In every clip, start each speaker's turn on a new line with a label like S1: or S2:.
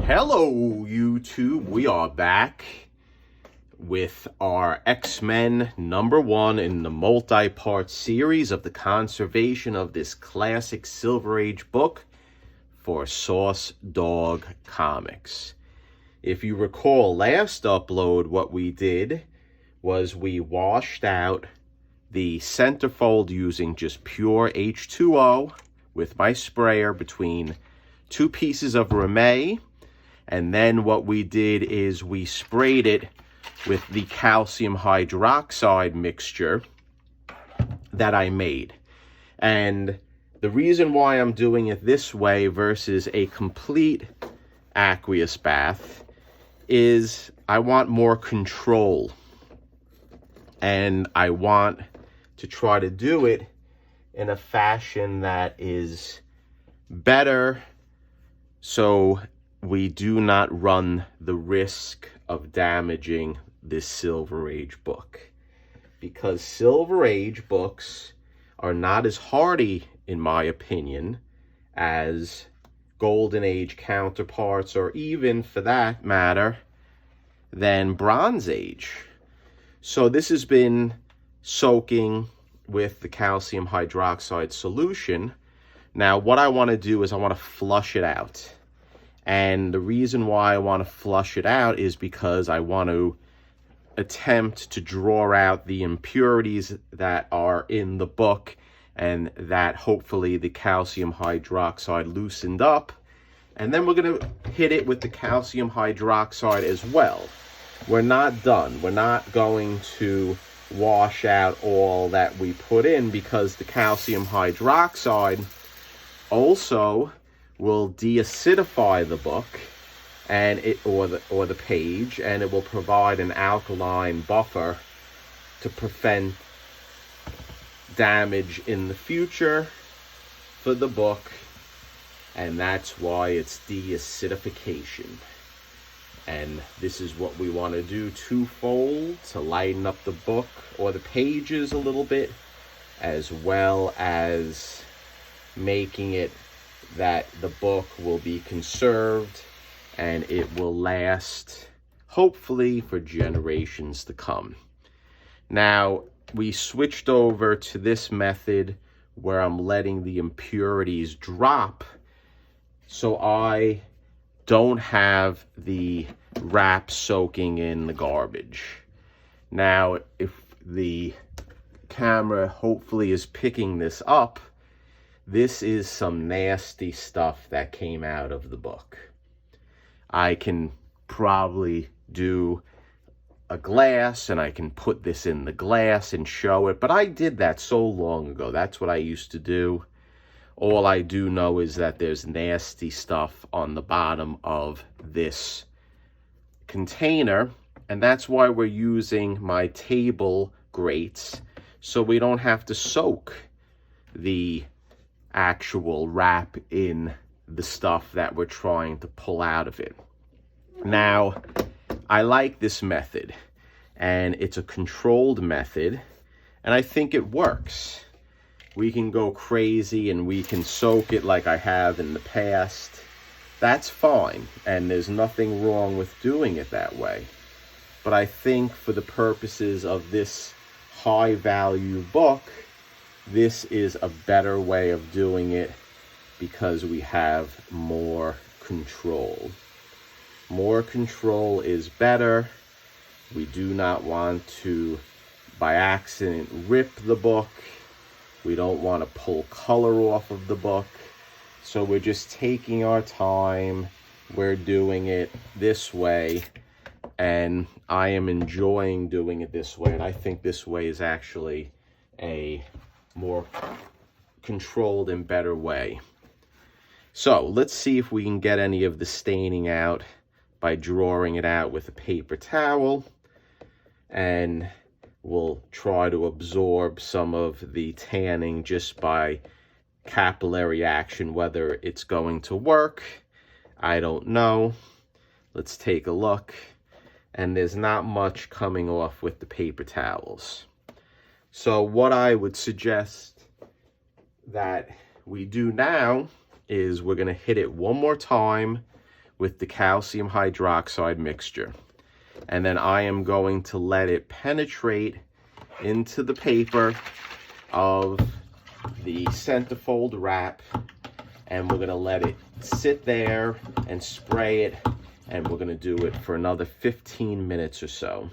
S1: Hello, YouTube. We are back with our X-Men #1 in the multi-part series of the conservation of this classic Silver Age book for Sauce Dog Comics. If you recall, last upload, what we did was we washed out the centerfold using just pure H2O with my sprayer between 2 pieces of Ramée. And then what we did is we sprayed it with the calcium hydroxide mixture that I made. And the reason why I'm doing it this way versus a complete aqueous bath is I want more control. And I want to try to do it in a fashion that is better, so we do not run the risk of damaging this Silver Age book. Because Silver Age books are not as hardy, in my opinion, as Golden Age counterparts, or even, for that matter, than Bronze Age. So this has been soaking with the calcium hydroxide solution. Now, what I want to do is I want to flush it out. And the reason why I want to flush it out is because I want to attempt to draw out the impurities that are in the book and that hopefully the calcium hydroxide loosened up. And then we're going to hit it with the calcium hydroxide as well. We're not done. We're not going to wash out all that we put in, because the calcium hydroxide also will deacidify the book and or the page, and it will provide an alkaline buffer to prevent damage in the future for the book, and that's why it's deacidification. And this is what we want to do twofold, to lighten up the book or the pages a little bit, as well as making it that the book will be conserved and it will last, hopefully, for generations to come. Now, we switched over to this method where I'm letting the impurities drop, so I don't have the wrap soaking in the garbage. Now, if the camera hopefully is picking this up, this is some nasty stuff that came out of the book. I can probably do a glass and I can put this in the glass and show it, but I did that so long ago. That's what I used to do. All I do know is that there's nasty stuff on the bottom of this container, and that's why we're using my table grates, so we don't have to soak the actual wrap in the stuff that we're trying to pull out of it. Now, I like this method, and it's a controlled method, and I think it works. We can go crazy and we can soak it like I have in the past. That's fine, and there's nothing wrong with doing it that way. But I think for the purposes of this high-value book, this is a better way of doing it because we have more control. More control is better. We do not want to, by accident, rip the book. We don't want to pull color off of the book. So we're just taking our time. We're doing it this way. And I am enjoying doing it this way. And I think this way is actually a more controlled and better way. So let's see if we can get any of the staining out by drawing it out with a paper towel. And we'll try to absorb some of the tanning just by capillary action. Whether it's going to work, I don't know. Let's take a look. And there's not much coming off with the paper towels. So what I would suggest that we do now is we're going to hit it one more time with the calcium hydroxide mixture. And then I am going to let it penetrate into the paper of the centerfold wrap, and we're going to let it sit there and spray it, and we're going to do it for another 15 minutes or so.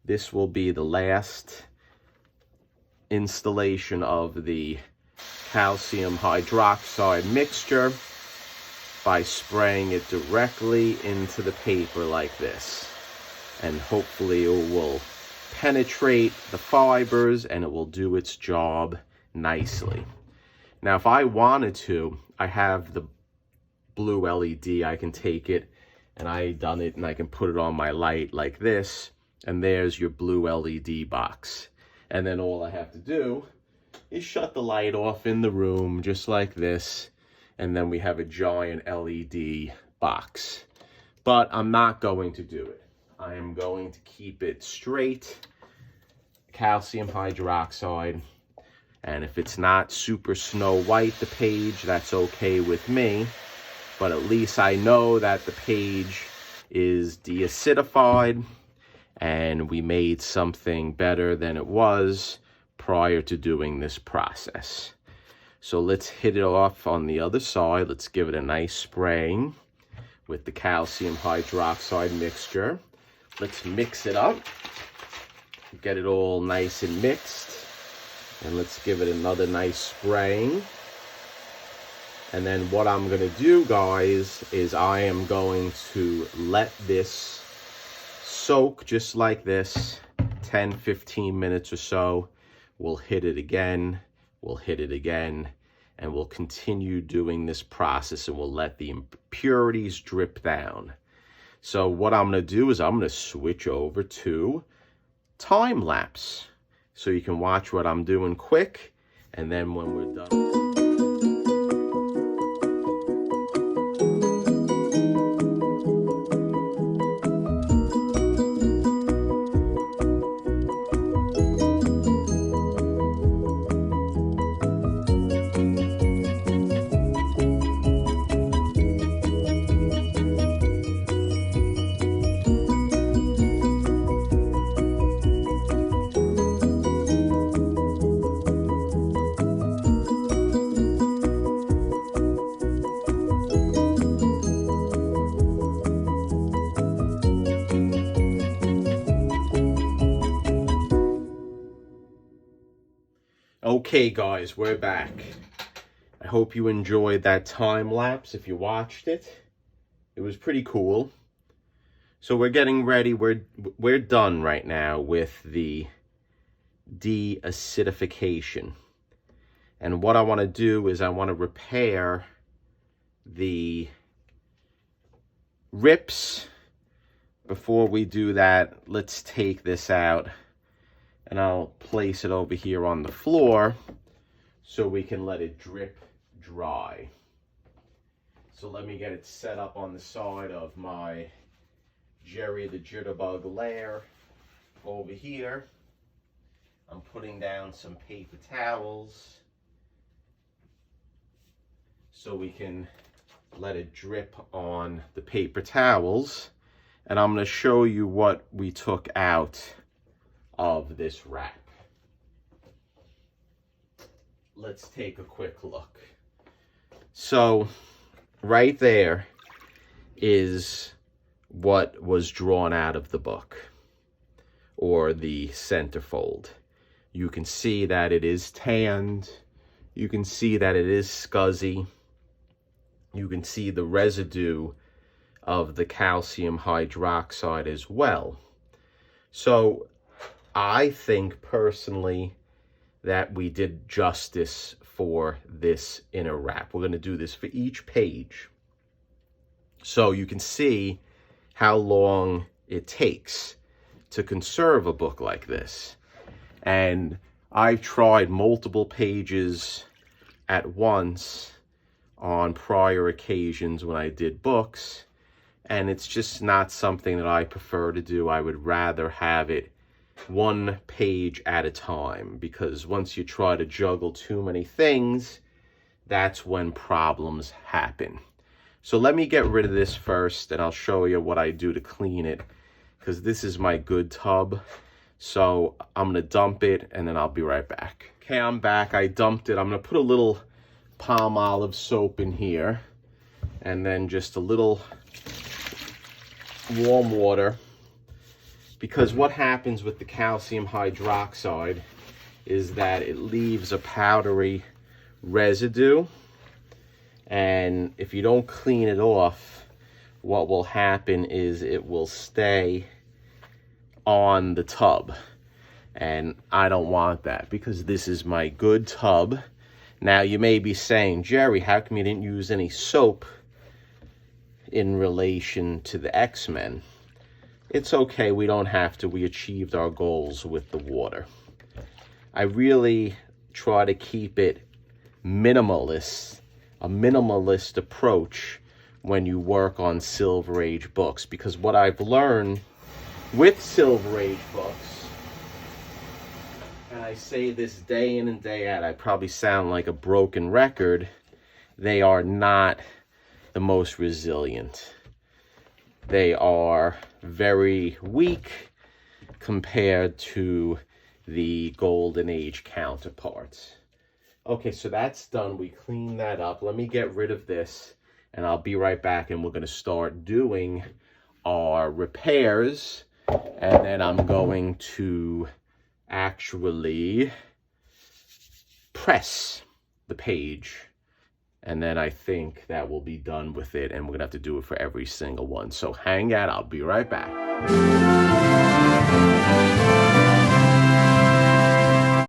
S1: This will be the last installation of the calcium hydroxide mixture by spraying it directly into the paper like this. And hopefully it will penetrate the fibers and it will do its job nicely. Now, if I wanted to, I have the blue LED. I can take it, and I done it, and I can put it on my light like this, and there's your blue LED box. And then all I have to do is shut the light off in the room just like this, and then we have a giant LED box. But I'm not going to do it. I am going to keep it straight calcium hydroxide, and if it's not super snow white, the page, that's okay with me, but at least I know that the page is deacidified and we made something better than it was prior to doing this process. So let's hit it off on the other side. Let's give it a nice spraying with the calcium hydroxide mixture. Let's mix it up, get it all nice and mixed, and let's give it another nice spraying. And then what I'm going to do, guys, is I am going to let this soak just like this, 10-15 minutes or so. We'll hit it again, we'll hit it again, and we'll continue doing this process, and we'll let the impurities drip down. So what I'm going to do is I'm going to switch over to time lapse so you can watch what I'm doing quick, and then when we're done. Okay guys, we're back. I hope you enjoyed that time lapse. If you watched it, it was pretty cool. So we're getting ready. We're done right now with the deacidification. And what I want to do is I want to repair the rips. Before we do that, let's take this out, and I'll place it over here on the floor so we can let it drip dry. So let me get it set up on the side of my Jerry the Jitterbug lair over here. I'm putting down some paper towels so we can let it drip on the paper towels. And I'm going to show you what we took out of this wrap. Let's take a quick look. So right there is what was drawn out of the book, or the centerfold. You can see that it is tanned. You can see that it is scuzzy. You can see the residue of the calcium hydroxide as well. So I think personally that we did justice for this inner wrap. We're going to do this for each page, so you can see how long it takes to conserve a book like this. And I've tried multiple pages at once on prior occasions when I did books, and it's just not something that I prefer to do. I would rather have it one page at a time, because once you try to juggle too many things, that's when problems happen. So let me get rid of this first, and I'll show you what I do to clean it, because this is my good tub. So I'm going to dump it, and then I'll be right back. Okay, I'm back. I dumped it. I'm going to put a little palm olive soap in here, and then just a little warm water, because what happens with the calcium hydroxide is that it leaves a powdery residue, and if you don't clean it off, what will happen is it will stay on the tub, and I don't want that, because this is my good tub. Now you may be saying, Jerry, how come you didn't use any soap in relation to the X-Men? It's okay, we don't have to. We achieved our goals with the water. I really try to keep it minimalist, a minimalist approach when you work on Silver Age books, because what I've learned with Silver Age books, and I say this day in and day out, I probably sound like a broken record, they are not the most resilient. They are very weak compared to the Golden Age counterparts. Okay, so that's done. We cleaned that up. Let me get rid of this, and I'll be right back, and we're going to start doing our repairs, and then I'm going to actually press the page, and then I think that will be done with it, and we're gonna have to do it for every single one. So hang out, I'll be right back.